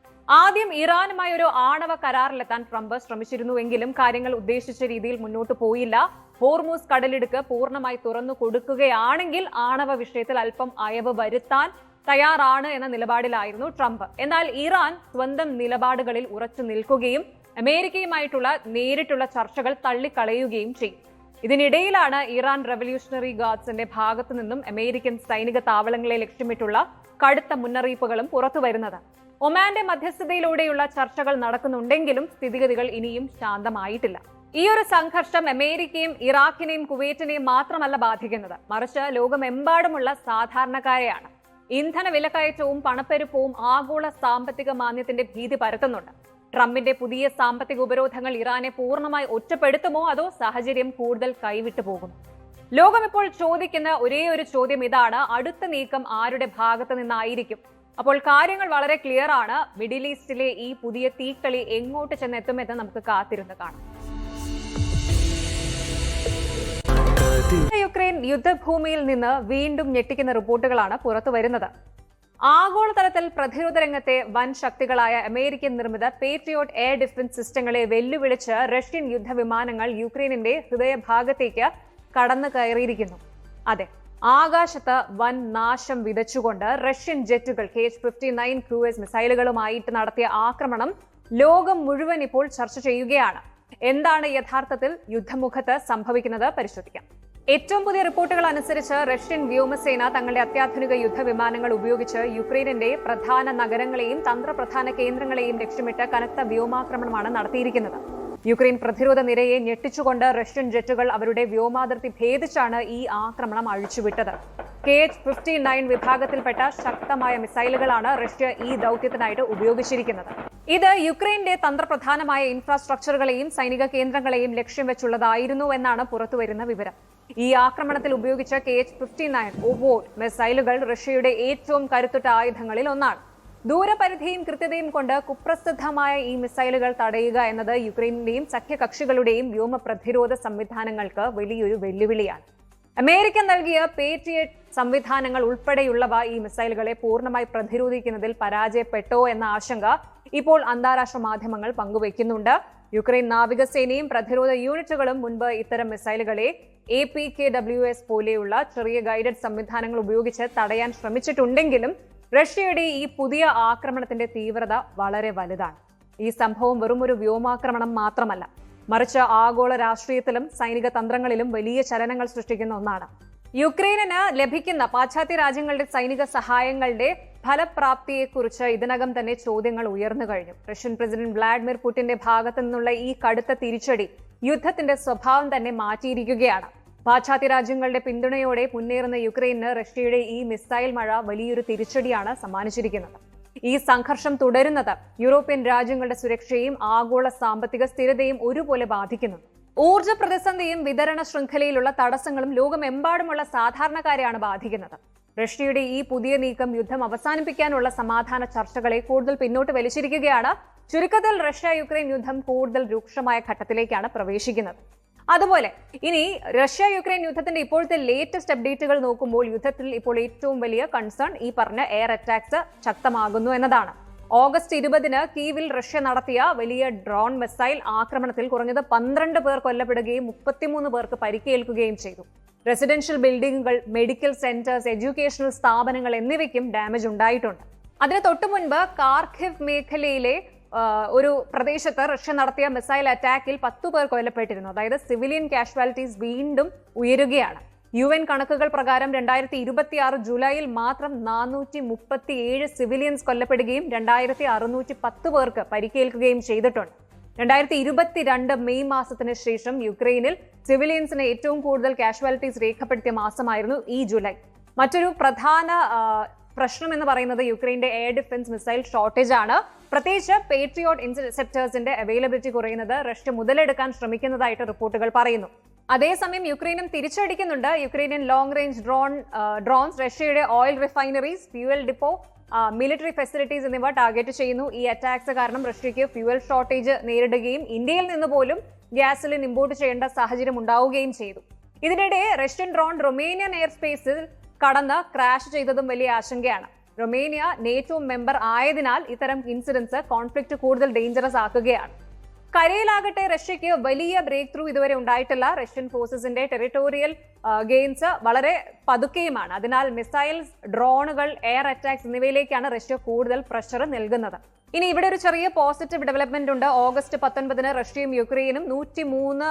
ആദ്യം ഇറാനുമായി ഒരു ആണവ കരാറിലെത്താൻ ട്രംപ് ശ്രമിച്ചിരുന്നുവെങ്കിലും കാര്യങ്ങൾ ഉദ്ദേശിച്ച രീതിയിൽ മുന്നോട്ട് പോയില്ല. ഹോർമൂസ് കടലിടുക്ക് പൂർണ്ണമായി തുറന്നു കൊടുക്കുകയാണെങ്കിൽ ആണവ വിഷയത്തിൽ അല്പം അയവ് വരുത്താൻ തയ്യാറാണ് എന്ന നിലപാടിലായിരുന്നു ട്രംപ്. എന്നാൽ ഇറാൻ സ്വന്തം നിലപാടുകളിൽ ഉറച്ചു നിൽക്കുകയും അമേരിക്കയുമായിട്ടുള്ള നേരിട്ടുള്ള ചർച്ചകൾ തള്ളിക്കളയുകയും ചെയ്യും. ഇതിനിടയിലാണ് ഇറാൻ റവല്യൂഷണറി ഗാർഡ്സിന്റെ ഭാഗത്തു നിന്നും അമേരിക്കൻ സൈനിക താവളങ്ങളെ ലക്ഷ്യമിട്ടുള്ള കടുത്ത മുന്നറിയിപ്പുകളും പുറത്തുവരുന്നത്. ഒമാന്റെ മധ്യസ്ഥതയിലൂടെയുള്ള ചർച്ചകൾ നടക്കുന്നുണ്ടെങ്കിലും സ്ഥിതിഗതികൾ ഇനിയും ശാന്തമായിട്ടില്ല. ഈ ഒരു സംഘർഷം അമേരിക്കയും ഇറാഖിനെയും കുവൈറ്റിനെയും മാത്രമല്ല ബാധിക്കുന്നത്, മറിച്ച് ലോകമെമ്പാടുമുള്ള സാധാരണക്കാരെയാണ്. ഇന്ധന വിലക്കയറ്റവും പണപ്പെരുപ്പവും ആഗോള സാമ്പത്തിക മാന്ദ്യത്തിന്റെ ഭീതി പരത്തുന്നുണ്ട്. ട്രംപിന്റെ പുതിയ സാമ്പത്തിക ഉപരോധങ്ങൾ ഇറാനെ പൂർണ്ണമായി ഒറ്റപ്പെടുത്തുമോ അതോ സാഹചര്യം കൂടുതൽ കൈവിട്ടു പോകും? ലോകം ഇപ്പോൾ ചോദിക്കുന്ന ഒരേ ഒരു ചോദ്യം ഇതാണ്: അടുത്ത നീക്കം ആരുടെ ഭാഗത്ത് നിന്നായിരിക്കും? അപ്പോൾ കാര്യങ്ങൾ വളരെ ക്ലിയർ ആണ്. മിഡിൽ ഈസ്റ്റിലെ ഈ പുതിയ തീക്കളി എങ്ങോട്ട് ചെന്നെത്തുമെന്ന് നമുക്ക് കാത്തിരുന്ന് കാണാം. യുക്രൈൻ യുദ്ധഭൂമിയിൽ നിന്ന് വീണ്ടും ഞെട്ടിക്കുന്ന റിപ്പോർട്ടുകളാണ് പുറത്തു വരുന്നത്. ആഗോളതലത്തിൽ പ്രതിരോധ രംഗത്തെ വൻ ശക്തികളായ അമേരിക്കൻ നിർമ്മിത പേട്രിയോട്ട് എയർ ഡിഫൻസ് സിസ്റ്റങ്ങളെ വെല്ലുവിളിച്ച് റഷ്യൻ യുദ്ധവിമാനങ്ങൾ യുക്രൈനിന്റെ ഹൃദയഭാഗത്തേക്ക് കടന്നു കയറിയിരിക്കുന്നു. അതെ, ആകാശത്ത് വൻ നാശം വിതച്ചുകൊണ്ട് റഷ്യൻ ജെറ്റുകൾ KH-59 ക്രൂയിസ് മിസൈലുകളുമായിട്ട് നടത്തിയ ആക്രമണം ലോകം മുഴുവൻ ഇപ്പോൾ ചർച്ച ചെയ്യുകയാണ്. എന്താണ് യഥാർത്ഥത്തിൽ യുദ്ധമുഖത്ത് സംഭവിക്കുന്നത് പരിശോധിക്കാം. ഏറ്റവും പുതിയ റിപ്പോർട്ടുകൾ അനുസരിച്ച് റഷ്യൻ വ്യോമസേന തങ്ങളുടെ അത്യാധുനിക യുദ്ധവിമാനങ്ങൾ ഉപയോഗിച്ച് യുക്രൈനിന്റെ പ്രധാന നഗരങ്ങളെയും തന്ത്രപ്രധാന കേന്ദ്രങ്ങളെയും ലക്ഷ്യമിട്ട് കനത്ത വ്യോമാക്രമണമാണ് നടത്തിയിരിക്കുന്നത്. യുക്രൈൻ പ്രതിരോധ നിരയെ ഞെട്ടിച്ചുകൊണ്ട് റഷ്യൻ ജെറ്റുകൾ അവരുടെ വ്യോമാതിർത്തി ഭേദിച്ചാണ് ഈ ആക്രമണം അഴിച്ചുവിട്ടത്. KH-59 വിഭാഗത്തിൽപ്പെട്ട ശക്തമായ മിസൈലുകളാണ് റഷ്യ ഈ ദൌത്യത്തിനായിട്ട് ഉപയോഗിച്ചിരിക്കുന്നത്. ഇത് യുക്രൈന്റെ തന്ത്രപ്രധാനമായ ഇൻഫ്രാസ്ട്രക്ചറുകളെയും സൈനിക കേന്ദ്രങ്ങളെയും ലക്ഷ്യം വെച്ചുള്ളതായിരുന്നു എന്നാണ് പുറത്തുവരുന്ന വിവരം. ഈ ആക്രമണത്തിൽ ഉപയോഗിച്ച KH-59 ഒവോഡ് മിസൈലുകൾ റഷ്യയുടെ ഏറ്റവും കരുത്തുറ്റ ആയുധങ്ങളിൽ ഒന്നാണ്. ദൂരപരിധിയും കൃത്യതയും കൊണ്ട് കുപ്രസിദ്ധമായ ഈ മിസൈലുകൾ തടയുക എന്നത് യുക്രൈനിന്റെയും സഖ്യകക്ഷികളുടെയും വ്യോമ പ്രതിരോധ സംവിധാനങ്ങൾക്ക് വലിയൊരു വെല്ലുവിളിയാണ്. അമേരിക്ക നൽകിയ പേട്രിയറ്റ് സംവിധാനങ്ങൾ ഉൾപ്പെടെയുള്ളവ ഈ മിസൈലുകളെ പൂർണ്ണമായി പ്രതിരോധിക്കുന്നതിൽ പരാജയപ്പെട്ടോ എന്ന ആശങ്ക ഇപ്പോൾ അന്താരാഷ്ട്ര മാധ്യമങ്ങൾ പങ്കുവയ്ക്കുന്നുണ്ട്. യുക്രൈൻ നാവികസേനയും പ്രതിരോധ യൂണിറ്റുകളും മുൻപ് ഇത്തരം മിസൈലുകളെ APKWS പോലെയുള്ള ചെറിയ ഗൈഡഡ് സംവിധാനങ്ങൾ ഉപയോഗിച്ച് തടയാൻ ശ്രമിച്ചിട്ടുണ്ടെങ്കിലും റഷ്യയുടെ ഈ പുതിയ ആക്രമണത്തിന്റെ തീവ്രത വളരെ വലുതാണ്. ഈ സംഭവം വെറും ഒരു വ്യോമാക്രമണം മാത്രമല്ല, മറിച്ച് ആഗോള രാഷ്ട്രീയത്തിലും സൈനിക തന്ത്രങ്ങളിലും വലിയ ചലനങ്ങൾ സൃഷ്ടിക്കുന്ന ഒന്നാണ്. യുക്രൈനിന് ലഭിക്കുന്ന പാശ്ചാത്യ രാജ്യങ്ങളുടെ സൈനിക സഹായങ്ങളുടെ ഫലപ്രാപ്തിയെക്കുറിച്ച് ഇതിനകം തന്നെ ചോദ്യങ്ങൾ ഉയർന്നു കഴിഞ്ഞു. റഷ്യൻ പ്രസിഡന്റ് വ്ളാഡിമിർ പുടിന്റെ ഭാഗത്തു നിന്നുള്ള ഈ കടുത്ത തിരിച്ചടി യുദ്ധത്തിന്റെ സ്വഭാവം തന്നെ മാറ്റിയിരിക്കുകയാണ്. പാശ്ചാത്യ രാജ്യങ്ങളുടെ പിന്തുണയോടെ മുന്നേറുന്ന യുക്രൈന് റഷ്യയുടെ ഈ മിസൈൽ മഴ വലിയൊരു തിരിച്ചടിയാണ് സമ്മാനിച്ചിരിക്കുന്നത്. ഈ സംഘർഷം തുടരുന്നത് യൂറോപ്യൻ രാജ്യങ്ങളുടെ സുരക്ഷയും ആഗോള സാമ്പത്തിക സ്ഥിരതയും ഒരുപോലെ ബാധിക്കുന്നുണ്ട്. ഊർജ്ജ പ്രതിസന്ധിയും വിതരണ ശൃംഖലയിലുള്ള തടസ്സങ്ങളും ലോകമെമ്പാടുമുള്ള സാധാരണക്കാരെയാണ് ബാധിക്കുന്നത്. റഷ്യയുടെ ഈ പുതിയ നീക്കം യുദ്ധം അവസാനിപ്പിക്കാനുള്ള സമാധാന ചർച്ചകളെ കൂടുതൽ പിന്നോട്ട് വലിച്ചിരിക്കുകയാണ്. ചുരുക്കത്തിൽ റഷ്യ യുക്രൈൻ യുദ്ധം കൂടുതൽ രൂക്ഷമായ ഘട്ടത്തിലേക്കാണ് പ്രവേശിക്കുന്നത്. അതുപോലെ ഇനി റഷ്യ യുക്രൈൻ യുദ്ധത്തിന്റെ ഇപ്പോഴത്തെ ലേറ്റസ്റ്റ് അപ്ഡേറ്റുകൾ നോക്കുമ്പോൾ യുദ്ധത്തിൽ ഇപ്പോൾ ഏറ്റവും വലിയ കൺസേൺ ഈ പറഞ്ഞ എയർ അറ്റാക്സ് ശക്തമാകുന്നു എന്നതാണ്. ഓഗസ്റ്റ് 20 കീവിൽ റഷ്യ നടത്തിയ വലിയ ഡ്രോൺ മിസൈൽ ആക്രമണത്തിൽ കുറഞ്ഞത് 12 പേർ കൊല്ലപ്പെടുകയും 33 പേർക്ക് പരിക്കേൽക്കുകയും ചെയ്തു. റെസിഡൻഷ്യൽ ബിൽഡിംഗുകൾ, മെഡിക്കൽ സെന്റേഴ്സ്, എഡ്യൂക്കേഷണൽ സ്ഥാപനങ്ങൾ എന്നിവയ്ക്കും ഡാമേജ് ഉണ്ടായിട്ടുണ്ട്. അതിന് തൊട്ടു മുൻപ് കാർഖിവ് മേഖലയിലെ ഒരു പ്രദേശത്ത് റഷ്യ നടത്തിയ മിസൈൽ അറ്റാക്കിൽ 10 പേർ കൊല്ലപ്പെട്ടിരുന്നു. അതായത് സിവിലിയൻ കാഷ്വാലിറ്റീസ് വീണ്ടും ഉയരുകയാണ്. UN കണക്കുകൾ പ്രകാരം 2026 ജൂലൈയിൽ മാത്രം 437 സിവിലിയൻസ് കൊല്ലപ്പെടുകയും 2610 പേർക്ക് പരിക്കേൽക്കുകയും ചെയ്തിട്ടുണ്ട്. 2022 മെയ് മാസത്തിന് ശേഷം യുക്രൈനിൽ സിവിലിയൻസിന് ഏറ്റവും കൂടുതൽ കാഷ്വാലിറ്റീസ് രേഖപ്പെടുത്തിയ മാസമായിരുന്നു ഈ ജൂലൈ. മറ്റൊരു പ്രധാന പ്രശ്നം എന്ന് പറയുന്നത് യുക്രൈന്റെ എയർ ഡിഫൻസ് മിസൈൽ ഷോർട്ടേജ് ആണ്. പ്രത്യേകിച്ച് പേട്രിയോട്ട് ഇന്റർസെപ്റ്റേഴ്സിന്റെ അവൈലബിലിറ്റി കുറയുന്നത് റഷ്യ മുതലെടുക്കാൻ ശ്രമിക്കുന്നതായിട്ട് റിപ്പോർട്ടുകൾ പറയുന്നു. അതേസമയം യുക്രൈനും തിരിച്ചടിക്കുന്നുണ്ട്. യുക്രൈനിയൻ ലോങ് റേഞ്ച് ഡ്രോൺസ് റഷ്യയുടെ oil refineries, fuel depot, military facilities എന്നിവ ടാർഗറ്റ് ചെയ്യുന്നു. ഈ അറ്റാക്സ് കാരണം റഷ്യയ്ക്ക് ഫ്യൂവൽ ഷോർട്ടേജ് നേരിടുകയും ഇന്ത്യയിൽ നിന്ന് പോലും ഗ്യാസലിൻ ഇമ്പോർട്ട് ചെയ്യേണ്ട സാഹചര്യം ഉണ്ടാവുകയും ചെയ്തു. ഇതിനിടെ റഷ്യൻ ഡ്രോൺ റൊമേനിയൻ എയർ സ്പേസിൽ കടന്ന് ക്രാഷ് ചെയ്തതും വലിയ ആശങ്കയാണ്. റൊമേനിയ നേറ്റോ മെമ്പർ ആയതിനാൽ ഇത്തരം ഇൻസിഡൻസ് കോൺഫ്ലിക്റ്റ് കൂടുതൽ ഡേഞ്ചറസ് ആക്കുകയാണ്. കരയിലാകട്ടെ റഷ്യയ്ക്ക് വലിയ ബ്രേക്ക് ത്രൂ ഇതുവരെ ഉണ്ടായിട്ടില്ല. റഷ്യൻ ഫോഴ്സസിന്റെ ടെറിട്ടോറിയൽ ഗെയിൻസ് വളരെ പതുക്കെയുമാണ്. അതിനാൽ മിസൈൽസ്, ഡ്രോണുകൾ, എയർ അറ്റാക്സ് എന്നിവയിലേക്കാണ് റഷ്യ കൂടുതൽ പ്രഷർ നൽകുന്നത്. ഇനി ഇവിടെ ഒരു ചെറിയ പോസിറ്റീവ് ഡെവലപ്മെന്റ് ഉണ്ട്. ഓഗസ്റ്റ് 19 റഷ്യയും യുക്രൈനും 103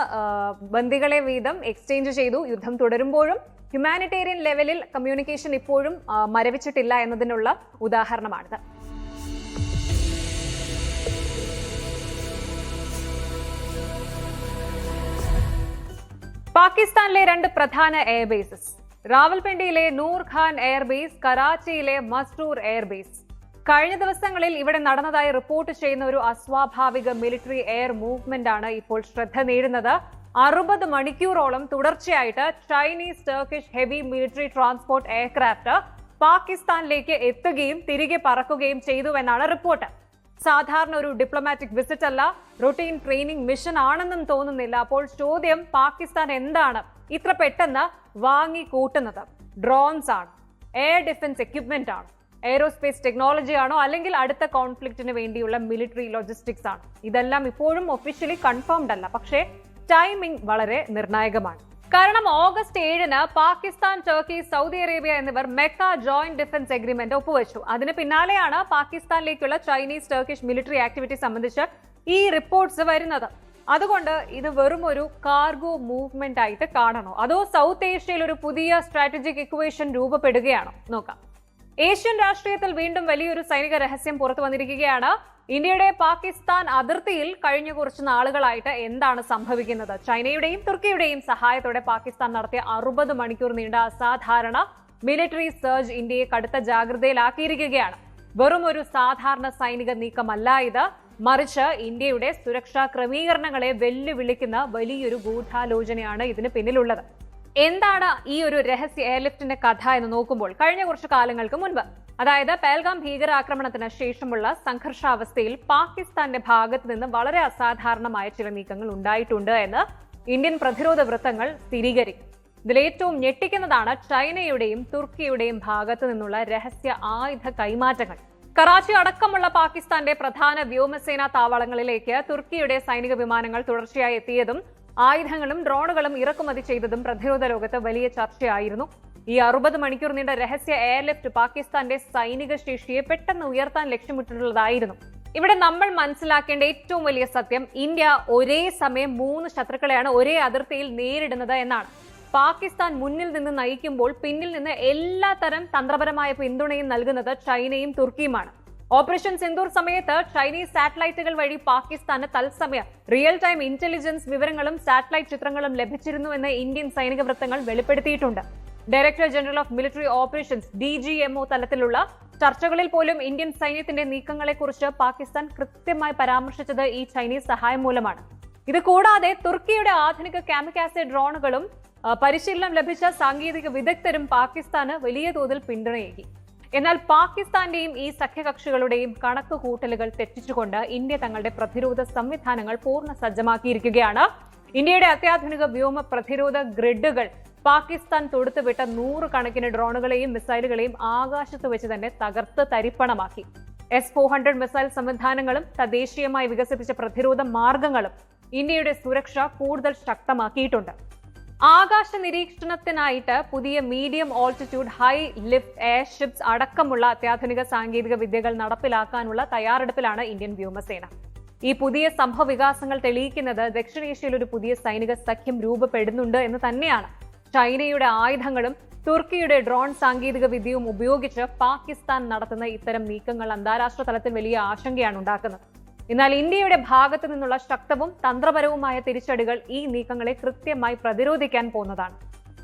ബന്ദികളെ വീതം എക്സ്ചേഞ്ച് ചെയ്തു. യുദ്ധം തുടരുമ്പോഴും ഹ്യൂമാനിറ്റേറിയൻ ലെവലിൽ കമ്മ്യൂണിക്കേഷൻ ഇപ്പോഴും മരവിച്ചിട്ടില്ല എന്നതിനുള്ള ഉദാഹരണമാണിത്. പാകിസ്ഥാനിലെ 2 പ്രധാന എയർബേസസ്, റാവൽപിണ്ടിയിലെ നൂർ ഖാൻ എയർബേസ്, കറാച്ചിയിലെ മസ്റൂർ എയർബേസ്. കഴിഞ്ഞ ദിവസങ്ങളിൽ ഇവിടെ നടന്നതായി റിപ്പോർട്ട് ചെയ്യുന്ന ഒരു അസ്വാഭാവിക മിലിറ്ററി എയർ മൂവ്മെന്റ് ആണ് ഇപ്പോൾ ശ്രദ്ധ നേടുന്നത്. 60 മണിക്കൂറോളം തുടർച്ചയായിട്ട് Chinese Turkish heavy military transport aircraft പാകിസ്ഥാനിലേക്ക് എത്തുകയും തിരികെ പറക്കുകയും ചെയ്തുവെന്നാണ് റിപ്പോർട്ട്. സാധാരണ ഒരു ഡിപ്ലോമാറ്റിക് വിസിറ്റ് അല്ല, റൊട്ടീൻ ട്രെയിനിങ് മിഷൻ ആണെന്നും തോന്നുന്നില്ല. അപ്പോൾ ചോദ്യം, പാകിസ്ഥാൻ എന്താണ് ഇത്ര പെട്ടെന്ന് വാങ്ങിക്കൂട്ടുന്നത്? ഡ്രോൺസ് ആണ്, എയർ ഡിഫൻസ് എക്യുപ്മെന്റ് ആണ്, എയ്റോസ്പേസ് ടെക്നോളജി ആണോ, അല്ലെങ്കിൽ അടുത്ത കോൺഫ്ലിക്റ്റിന് വേണ്ടിയുള്ള മിലിറ്ററി ലോജിസ്റ്റിക്സ് ആണ്? ഇതെല്ലാം ഇപ്പോഴും ഒഫീഷ്യലി കൺഫേംഡ് അല്ല, പക്ഷേ ടൈമിംഗ് വളരെ നിർണായകമാണ്. കാരണം August 7 Pakistan, Turkey, Saudi Arabia എന്നിവർ മെക്ക ജോയിന്റ് ഡിഫൻസ് എഗ്രിമെന്റ് ഒപ്പുവെച്ചു. അതിന് പിന്നാലെയാണ് പാകിസ്ഥാനിലേക്കുള്ള ചൈനീസ് ടർക്കിഷ് മിലിറ്ററി ആക്ടിവിറ്റി സംബന്ധിച്ച് ഈ റിപ്പോർട്ട്സ് വരുന്നത്. അതുകൊണ്ട് ഇത് വെറും ഒരു കാർഗോ മൂവ്മെന്റ് ആയിട്ട് കാണണോ, അതോ സൗത്ത് ഏഷ്യയിൽ ഒരു പുതിയ സ്ട്രാറ്റജിക് ഇക്വേഷൻ രൂപപ്പെടുകയാണോ? നോക്കാം. ഏഷ്യൻ രാഷ്ട്രീയത്തിൽ വീണ്ടും വലിയൊരു സൈനിക രഹസ്യം പുറത്തു വന്നിരിക്കുകയാണ്. ഇന്ത്യയുടെ പാകിസ്ഥാൻ അതിർത്തിയിൽ കഴിഞ്ഞ കുറച്ച് നാളുകളായിട്ട് എന്താണ് സംഭവിക്കുന്നത്? ചൈനയുടെയും തുർക്കിയുടെയും സഹായത്തോടെ പാകിസ്ഥാൻ നടത്തിയ 60 മണിക്കൂർ നീണ്ട അസാധാരണ മിലിറ്ററി സർജ് ഇന്ത്യയെ കടുത്ത ജാഗ്രതയിലാക്കിയിരിക്കുകയാണ്. വെറും ഒരു സാധാരണ സൈനിക നീക്കമല്ല ഇത്, മറിച്ച് ഇന്ത്യയുടെ സുരക്ഷാ ക്രമീകരണങ്ങളെ വെല്ലുവിളിക്കുന്ന വലിയൊരു ഗൂഢാലോചനയാണ് ഇതിന് പിന്നിലുള്ളത്. എന്താണ് ഈ ഒരു രഹസ്യ എയർലിഫ്റ്റിന്റെ കഥ എന്ന് നോക്കുമ്പോൾ, കഴിഞ്ഞ കുറച്ചു കാലങ്ങൾക്ക് മുൻപ്, അതായത് പെഹൽഗാം ഭീകരാക്രമണത്തിന് ശേഷമുള്ള സംഘർഷാവസ്ഥയിൽ പാകിസ്ഥാന്റെ ഭാഗത്ത് നിന്ന് വളരെ അസാധാരണമായ ചില നീക്കങ്ങൾ ഉണ്ടായിട്ടുണ്ട് എന്ന് ഇന്ത്യൻ പ്രതിരോധ വൃത്തങ്ങൾ സ്ഥിരീകരിക്കും. ഇതിലേറ്റവും ഞെട്ടിക്കുന്നതാണ് ചൈനയുടെയും തുർക്കിയുടെയും ഭാഗത്ത് നിന്നുള്ള രഹസ്യ ആയുധ കൈമാറ്റങ്ങൾ. കറാച്ചി അടക്കമുള്ള പാകിസ്ഥാന്റെ പ്രധാന വ്യോമസേനാ താവളങ്ങളിലേക്ക് തുർക്കിയുടെ സൈനിക വിമാനങ്ങൾ തുടർച്ചയായി എത്തിയതും ആയുധങ്ങളും ഡ്രോണുകളും ഇറക്കുമതി ചെയ്തതും പ്രതിരോധ ലോകത്ത് വലിയ ചർച്ചയായിരുന്നു. ഈ 60 മണിക്കൂർ നീണ്ട രഹസ്യ എയർലിഫ്റ്റ് പാകിസ്ഥാന്റെ സൈനിക ശേഷിയെ പെട്ടെന്ന് ഉയർത്താൻ ലക്ഷ്യമിട്ടിട്ടുള്ളതായിരുന്നു. ഇവിടെ നമ്മൾ മനസ്സിലാക്കേണ്ട ഏറ്റവും വലിയ സത്യം, ഇന്ത്യ ഒരേ സമയം 3 ശത്രുക്കളെയാണ് ഒരേ അതിർത്തിയിൽ നേരിടുന്നത് എന്നാണ്. പാകിസ്ഥാൻ മുന്നിൽ നിന്ന് നയിക്കുമ്പോൾ പിന്നിൽ നിന്ന് എല്ലാ തരം തന്ത്രപരമായ പിന്തുണയും നൽകുന്നത് ചൈനയും തുർക്കിയുമാണ്. ഓപ്പറേഷൻ സിന്ദൂർ സമയത്ത് ചൈനീസ് സാറ്റലൈറ്റുകൾ വഴി പാകിസ്ഥാന് തത്സമയ റിയൽ ടൈം ഇന്റലിജൻസ് വിവരങ്ങളും സാറ്റലൈറ്റ് ചിത്രങ്ങളും ലഭിച്ചിരുന്നുവെന്ന് ഇന്ത്യൻ സൈനിക വൃത്തങ്ങൾ വെളിപ്പെടുത്തിയിട്ടുണ്ട്. Director general of military operations DGMO തലത്തിലുള്ള ചർച്ചകളിൽ പോലും ഇന്ത്യൻ സൈന്യത്തിന്റെ നീക്കങ്ങളെക്കുറിച്ച് പാകിസ്ഥാൻ കൃത്യമായി പരാമർശിച്ചത് ഈ ചൈനീസ് സഹായം മൂലമാണ്. ഇത് കൂടാതെ തുർക്കിയുടെ ആധുനിക കാമിക്കാസെ ഡ്രോണുകളും പരിശീലനം ലഭിച്ച സാങ്കേതിക വിദഗ്ധരും പാകിസ്ഥാന് വലിയ തോതിൽ പിന്തുണയേകി. എന്നാൽ പാകിസ്ഥാന്റെയും ഈ സഖ്യകക്ഷികളുടെയും കണക്കുകൂട്ടലുകൾ തെറ്റിച്ചുകൊണ്ട് ഇന്ത്യ തങ്ങളുടെ പ്രതിരോധ സംവിധാനങ്ങൾ പൂർണ്ണ സജ്ജമാക്കിയിരിക്കുകയാണ്. ഇന്ത്യയുടെ അത്യാധുനിക വ്യോമ പ്രതിരോധ ഗ്രിഡുകൾ പാകിസ്ഥാൻ തൊടുത്തുവിട്ട 100 കണക്കിന് ഡ്രോണുകളെയും മിസൈലുകളെയും ആകാശത്ത് വെച്ച് തന്നെ തകർത്ത് തരിപ്പണമാക്കി. S-400 മിസൈൽ സംവിധാനങ്ങളും തദ്ദേശീയമായി വികസിപ്പിച്ച പ്രതിരോധ മാർഗങ്ങളും ഇന്ത്യയുടെ സുരക്ഷ കൂടുതൽ ശക്തമാക്കിയിട്ടുണ്ട്. ആകാശ നിരീക്ഷണത്തിനായിട്ട് പുതിയ മീഡിയം ഓൾട്ടിറ്റ്യൂഡ് ഹൈ ലിഫ്റ്റ് എയർഷിപ്സ് അടക്കമുള്ള അത്യാധുനിക സാങ്കേതിക വിദ്യകൾ നടപ്പിലാക്കാനുള്ള തയ്യാറെടുപ്പിലാണ് ഇന്ത്യൻ വ്യോമസേന. ഈ പുതിയ സംഭവ വികാസങ്ങൾ തെളിയിക്കുന്നത് ദക്ഷിണേഷ്യയിൽ ഒരു പുതിയ സൈനിക സഖ്യം രൂപപ്പെടുന്നുണ്ട് എന്ന് തന്നെയാണ്. ചൈനയുടെ ആയുധങ്ങളും തുർക്കിയുടെ ഡ്രോൺ സാങ്കേതിക വിദ്യയും ഉപയോഗിച്ച് പാകിസ്ഥാൻ നടത്തുന്ന ഇത്തരം നീക്കങ്ങൾ അന്താരാഷ്ട്ര തലത്തിൽ വലിയ ആശങ്കയാണ് ഉണ്ടാക്കുന്നത്. എന്നാൽ ഇന്ത്യയുടെ ഭാഗത്തു നിന്നുള്ള ശക്തവും തന്ത്രപരവുമായ തിരിച്ചടികൾ ഈ നീക്കങ്ങളെ കൃത്യമായി പ്രതിരോധിക്കാൻ പോകുന്നതാണ്.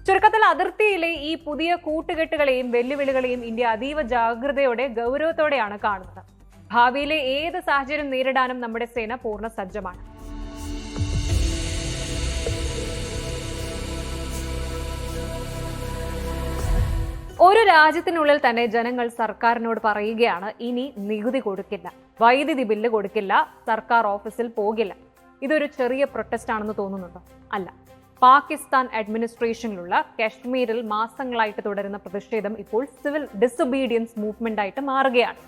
ചുരുക്കത്തിൽ അതിർത്തിയിലെ ഈ പുതിയ കൂട്ടുകെട്ടുകളെയും വെല്ലുവിളികളെയും ഇന്ത്യ അതീവ ജാഗ്രതയോടെ ഗൗരവത്തോടെയാണ് കാണുന്നത്. ഭാവിയിലെ ഏത് സാഹചര്യം നേരിടാനും നമ്മുടെ സേന പൂർണ്ണ സജ്ജമാണ്. ഒരു രാജ്യത്തിനുള്ളിൽ തന്നെ ജനങ്ങൾ സർക്കാരിനോട് പറയുകയാണ്, ഇനി നികുതി കൊടുക്കില്ല, വൈദ്യുതി ബില്ല് കൊടുക്കില്ല, സർക്കാർ ഓഫീസിൽ പോകില്ല. ഇതൊരു ചെറിയ പ്രൊട്ടസ്റ്റ് ആണെന്ന് തോന്നുന്നുണ്ടോ? അല്ല. പാകിസ്ഥാൻ അഡ്മിനിസ്ട്രേഷനിലുള്ള കശ്മീരിൽ മാസങ്ങളായിട്ട് തുടരുന്ന പ്രതിഷേധം ഇപ്പോൾ സിവിൽ ഡിസൊബീഡിയൻസ് മൂവ്മെന്റ് ആയിട്ട് മാറുകയാണ്.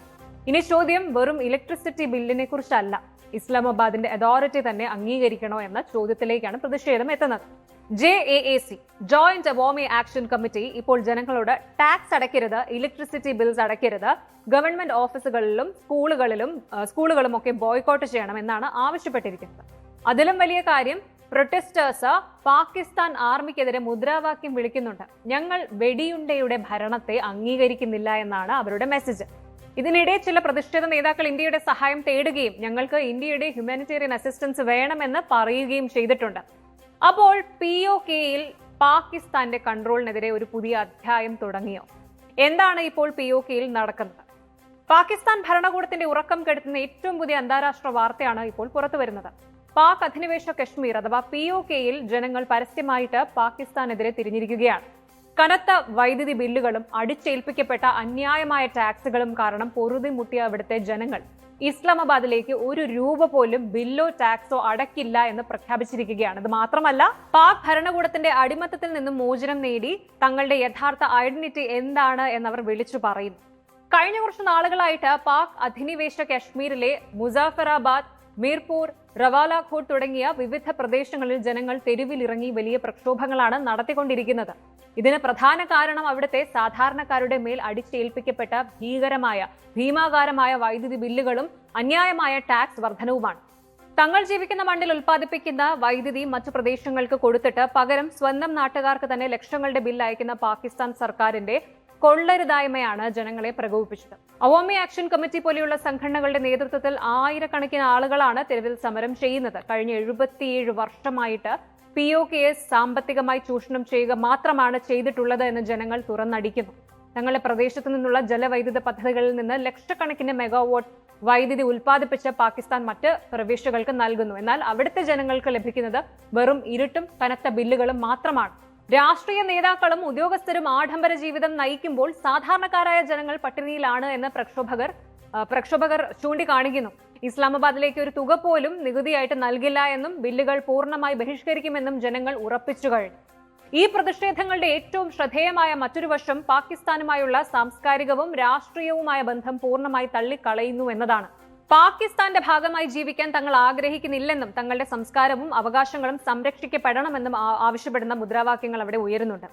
ഇനി ചോദ്യം വെറും ഇലക്ട്രിസിറ്റി ബില്ലിനെ കുറിച്ചല്ല, ഇസ്ലാമാബാദിന്റെ അതോറിറ്റി തന്നെ അംഗീകരിക്കണോ എന്ന ചോദ്യത്തിലേക്കാണ് പ്രതിഷേധം എത്തുന്നത്. JAAC joint Awami action committee ഇപ്പോൾ ജനങ്ങളോട് ടാക്സ് അടയ്ക്കരുത്, ഇലക്ട്രിസിറ്റി ബിൽസ് അടയ്ക്കരുത്, ഗവൺമെന്റ് ഓഫീസുകളിലും സ്കൂളുകളും ഒക്കെ ബോയ്ക്കോട്ട് ചെയ്യണം എന്നാണ് ആവശ്യപ്പെട്ടിരിക്കുന്നത്. അതിലും വലിയ കാര്യം, പ്രൊട്ടസ്റ്റേഴ്സ് പാകിസ്ഥാൻ ആർമിക്കെതിരെ മുദ്രാവാക്യം വിളിക്കുന്നുണ്ട്. ഞങ്ങൾ വെടിയുണ്ടയുടെ ഭരണത്തെ അംഗീകരിക്കുന്നില്ല എന്നാണ് അവരുടെ മെസ്സേജ്. ഇതിനിടെ ചില പ്രതിഷേധ നേതാക്കൾ ഇന്ത്യയുടെ സഹായം തേടുകയും ഞങ്ങൾക്ക് ഇന്ത്യയുടെ ഹ്യൂമാനിറ്റേറിയൻ അസിസ്റ്റൻസ് വേണമെന്ന് പറയുകയും ചെയ്തിട്ടുണ്ട്. അപ്പോൾ POKയിൽ പാകിസ്ഥാന്റെ കൺട്രോളിനെതിരെ ഒരു പുതിയ അധ്യായം തുടങ്ങിയോ? എന്താണ് ഇപ്പോൾ POKയിൽ നടക്കുന്നത്? പാകിസ്ഥാൻ ഭരണകൂടത്തിന്റെ ഉറക്കം കെടുത്തുന്ന ഏറ്റവും പുതിയ അന്താരാഷ്ട്ര വാർത്തയാണ് ഇപ്പോൾ പുറത്തു വരുന്നത്. പാക് അധിനിവേശ കശ്മീർ അഥവാ POKയിൽ ജനങ്ങൾ പരസ്യമായിട്ട് പാകിസ്ഥാനെതിരെ തിരിഞ്ഞിരിക്കുകയാണ്. കനത്ത വൈദ്യുതി ബില്ലുകളും അടിച്ചേൽപ്പിക്കപ്പെട്ട അന്യായമായ ടാക്സുകളും കാരണം പൊറുതിമുട്ടിയ അവിടുത്തെ ജനങ്ങൾ ഇസ്ലാമാബാദിലേക്ക് ₹1 പോലും ബില്ലോ ടാക്സോ അടക്കില്ല എന്ന് പ്രഖ്യാപിച്ചിരിക്കുകയാണ്. ഇത് മാത്രമല്ല, പാക് ഭരണകൂടത്തിന്റെ അടിമത്തത്തിൽ നിന്നും മോചനം നേടി തങ്ങളുടെ യഥാർത്ഥ ഐഡന്റിറ്റി എന്താണ് എന്നവർ വിളിച്ചു പറയുന്നു. കഴിഞ്ഞ കുറച്ച് നാളുകളായിട്ട് പാക് അധിനിവേശ കശ്മീരിലെ മുസാഫറാബാദ്, മീർപൂർ, റവാലാഖോട്ട് തുടങ്ങിയ വിവിധ പ്രദേശങ്ങളിൽ ജനങ്ങൾ തെരുവിലിറങ്ങി വലിയ പ്രക്ഷോഭങ്ങളാണ് നടത്തിക്കൊണ്ടിരിക്കുന്നത്. ഇതിന് പ്രധാന കാരണം അവിടുത്തെ സാധാരണക്കാരുടെ മേൽ അടിച്ചേൽപ്പിക്കപ്പെട്ട ഭീമാകാരമായ വൈദ്യുതി ബില്ലുകളും അന്യായമായ ടാക്സ് വർധനവുമാണ്. തങ്ങൾ ജീവിക്കുന്ന മണ്ണിൽ ഉൽപ്പാദിപ്പിക്കുന്ന വൈദ്യുതി മറ്റു പ്രദേശങ്ങൾക്ക് കൊടുത്തിട്ട് പകരം സ്വന്തം നാട്ടുകാർക്ക് തന്നെ ലക്ഷങ്ങളുടെ ബില്ല് അയക്കുന്ന പാകിസ്ഥാൻ സർക്കാരിന്റെ കൊള്ളരുതായ്മയാണ് ജനങ്ങളെ പ്രകോപിപ്പിച്ചത്. അവാമി ആക്ഷൻ കമ്മിറ്റി പോലെയുള്ള സംഘടനകളുടെ നേതൃത്വത്തിൽ ആയിരക്കണക്കിന് ആളുകളാണ് തെരുവിൽ സമരം ചെയ്യുന്നത്. കഴിഞ്ഞ 77 വർഷമായിട്ട് POKയെ സാമ്പത്തികമായി ചൂഷണം ചെയ്യുക മാത്രമാണ് ചെയ്തിട്ടുള്ളത് എന്ന് ജനങ്ങൾ തുറന്നടിക്കുന്നു. തങ്ങളുടെ പ്രദേശത്തു നിന്നുള്ള ജലവൈദ്യുത പദ്ധതികളിൽ നിന്ന് ലക്ഷക്കണക്കിന് മെഗാവാട്ട് വൈദ്യുതി ഉൽപ്പാദിപ്പിച്ച് പാകിസ്ഥാൻ മറ്റ് പ്രവിശ്യകൾക്ക് നൽകുന്നു. എന്നാൽ അവിടുത്തെ ജനങ്ങൾക്ക് ലഭിക്കുന്നത് വെറും ഇരുട്ടും കനത്ത ബില്ലുകളും മാത്രമാണ്. രാഷ്ട്രീയ നേതാക്കളും ഉദ്യോഗസ്ഥരും ആഡംബര ജീവിതം നയിക്കുമ്പോൾ സാധാരണക്കാരായ ജനങ്ങൾ പട്ടിണിയിലാണ് എന്ന് പ്രക്ഷോഭകർ ചൂണ്ടിക്കാണിക്കുന്നു. ഇസ്ലാമാബാദിലേക്ക് ഒരു തുക പോലും നികുതിയായിട്ട് നൽകില്ല എന്നും ബില്ലുകൾ പൂർണ്ണമായി ബഹിഷ്കരിക്കുമെന്നും ജനങ്ങൾ ഉറപ്പിച്ചു കഴിഞ്ഞു. ഈ പ്രതിഷേധങ്ങളുടെ ഏറ്റവും ശ്രദ്ധേയമായ മറ്റൊരു വശം പാകിസ്ഥാനുമായുള്ള സാംസ്കാരികവും രാഷ്ട്രീയവുമായ ബന്ധം പൂർണ്ണമായി തള്ളിക്കളയുന്നു എന്നതാണ്. പാകിസ്ഥാന്റെ ഭാഗമായി ജീവിക്കാൻ തങ്ങൾ ആഗ്രഹിക്കുന്നില്ലെന്നും തങ്ങളുടെ സംസ്കാരവും അവകാശങ്ങളും സംരക്ഷിക്കപ്പെടണമെന്നും ആവശ്യപ്പെടുന്ന മുദ്രാവാക്യങ്ങൾ അവിടെ ഉയരുന്നുണ്ട്.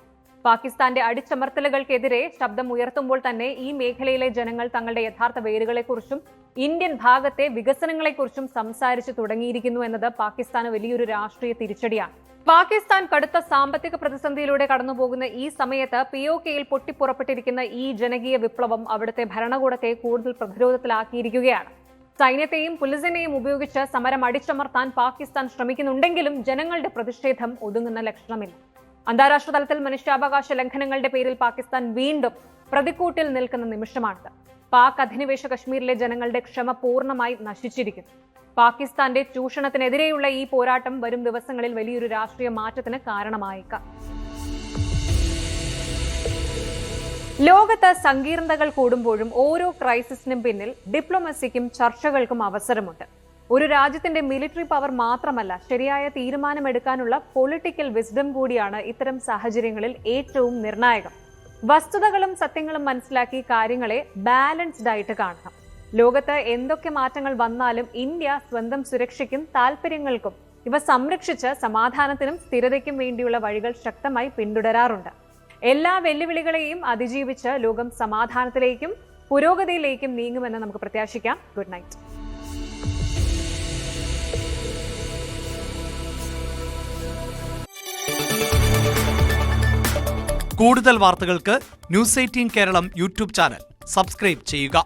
പാകിസ്ഥാന്റെ അടിച്ചമർത്തലുകൾക്കെതിരെ ശബ്ദം ഉയർത്തുമ്പോൾ തന്നെ ഈ മേഖലയിലെ ജനങ്ങൾ തങ്ങളുടെ യഥാർത്ഥ വേരുകളെക്കുറിച്ചും ഇന്ത്യൻ ഭാഗത്തെ വികസനങ്ങളെക്കുറിച്ചും സംസാരിച്ചു തുടങ്ങിയിരിക്കുന്നു എന്നത് പാകിസ്ഥാന് വലിയൊരു രാഷ്ട്രീയ തിരിച്ചടിയാണ്. പാകിസ്ഥാൻ കടുത്ത സാമ്പത്തിക പ്രതിസന്ധിയിലൂടെ കടന്നുപോകുന്ന ഈ സമയത്ത് POKയിൽ പൊട്ടിപ്പുറപ്പെട്ടിരിക്കുന്ന ഈ ജനകീയ വിപ്ലവം അവിടുത്തെ ഭരണകൂടത്തെ കൂടുതൽ പ്രതിരോധത്തിലാക്കിയിരിക്കുകയാണ്. സൈന്യത്തെയും പോലീസിനെയും ഉപയോഗിച്ച് സമരം അടിച്ചമർത്താൻ പാകിസ്ഥാൻ ശ്രമിക്കുന്നുണ്ടെങ്കിലും ജനങ്ങളുടെ പ്രതിഷേധം ഒതുങ്ങുന്ന ലക്ഷണമില്ല. അന്താരാഷ്ട്ര തലത്തിൽ മനുഷ്യാവകാശ ലംഘനങ്ങളുടെ പേരിൽ പാകിസ്ഥാൻ വീണ്ടും പ്രതിക്കൂട്ടിൽ നിൽക്കുന്ന നിമിഷമാണിത്. പാക് അധിനിവേശ കശ്മീരിലെ ജനങ്ങളുടെ ക്ഷമ പൂർണ്ണമായി നശിച്ചിരിക്കുന്നു. പാകിസ്ഥാന്റെ ചൂഷണത്തിനെതിരെയുള്ള ഈ പോരാട്ടം വരും ദിവസങ്ങളിൽ വലിയൊരു രാഷ്ട്രീയ മാറ്റത്തിന് കാരണമായേക്കാം. ലോകത്ത് സങ്കീർണതകൾ കൂടുമ്പോഴും ഓരോ ക്രൈസിസിനും പിന്നിൽ ഡിപ്ലോമസിക്കും ചർച്ചകൾക്കും അവസരമുണ്ട്. ഒരു രാജ്യത്തിന്റെ മിലിറ്ററി പവർ മാത്രമല്ല, ശരിയായ തീരുമാനമെടുക്കാനുള്ള പൊളിറ്റിക്കൽ വിസ്ഡം കൂടിയാണ് ഇത്തരം സാഹചര്യങ്ങളിൽ ഏറ്റവും നിർണായകം. വസ്തുതകളും സത്യങ്ങളും മനസ്സിലാക്കി കാര്യങ്ങളെ ബാലൻസ്ഡ് ആയിട്ട് കാണണം. ലോകത്ത് എന്തൊക്കെ മാറ്റങ്ങൾ വന്നാലും ഇന്ത്യ സ്വന്തം സുരക്ഷയ്ക്കും താല്പര്യങ്ങൾക്കും ഇവ സംരക്ഷിച്ച് സമാധാനത്തിനും സ്ഥിരതയ്ക്കും വേണ്ടിയുള്ള വഴികൾ ശക്തമായി പിന്തുടരാറുണ്ട്. എല്ലാ വെല്ലുവിളികളെയും അതിജീവിച്ച് ലോകം സമാധാനത്തിലേക്കും പുരോഗതിയിലേക്കും നീങ്ങുമെന്ന് നമുക്ക് പ്രത്യാശിക്കാം. Good night. കൂടുതൽ വാർത്തകൾക്ക് News 18 Keralam YouTube channel subscribe ചെയ്യുക.